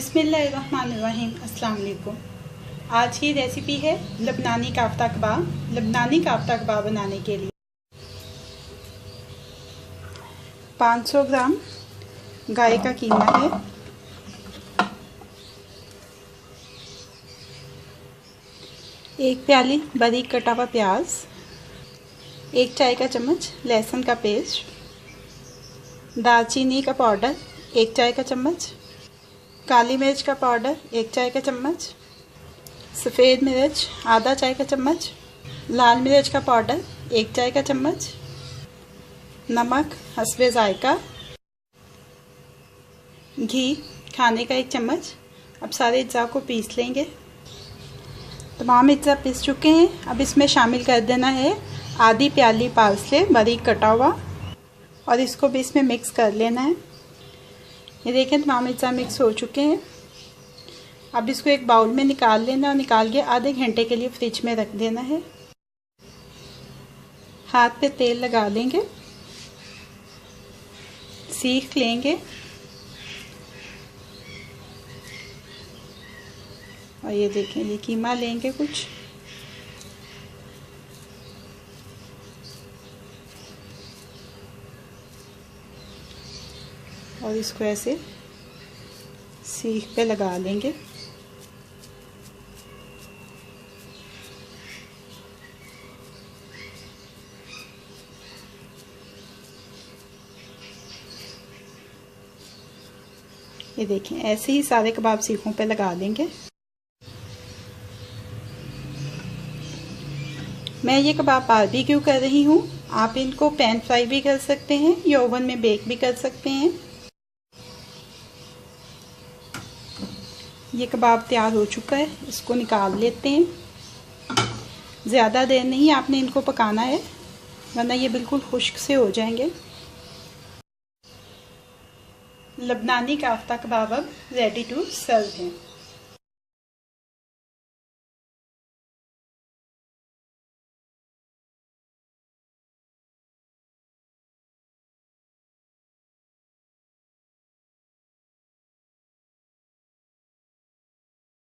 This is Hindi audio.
बिस्मिल्लाहिर्रहमानिर्रहीम। अस्सलाम वालेकुम। आज की रेसिपी है लबनानी काफ्ता कबाब। लबनानी काफ्ता कबाब बनाने के लिए 500 ग्राम गाय का कीमा है, 1 प्याली बारीक कटा हुआ प्याज, 1 चाय का चम्मच लहसुन का पेस्ट, दालचीनी का पाउडर 1 चाय का चम्मच, काली मिर्च का पाउडर 1 चाय का चम्मच, सफ़ेद मिर्च आधा चाय का चम्मच, लाल मिर्च का पाउडर 1 चाय का चम्मच, नमक हस्बे ज़ायका, घी खाने का 1 चम्मच। अब सारे अज्जा को पीस लेंगे। तमाम अज्जा पीस चुके हैं। अब इसमें शामिल कर देना है आधी प्याली पार्सले बारीक कटा हुआ और इसको भी इसमें मिक्स कर लेना है। ये देखें तमाम अज्जा मिक्स हो चुके हैं। अब इसको एक बाउल में निकाल लेना और निकाल के आधे घंटे के लिए फ्रिज में रख देना है। हाथ पे तेल लगा लेंगे, सीख लेंगे और ये देखें ये कीमा लेंगे कुछ, और इसको ऐसे सीख पे लगा लेंगे। ये देखें ऐसे ही सारे कबाब सीखों पे लगा देंगे। मैं ये कबाब बारबेक्यू कर रही हूँ। आप इनको पैन फ्राई भी कर सकते हैं या ओवन में बेक भी कर सकते हैं। ये कबाब तैयार हो चुका है, इसको निकाल लेते हैं। ज़्यादा देर नहीं आपने इनको पकाना है वरना ये बिल्कुल खुश्क से हो जाएंगे। लबनानी काफ्ता कबाब अब रेडी टू सर्व हैं।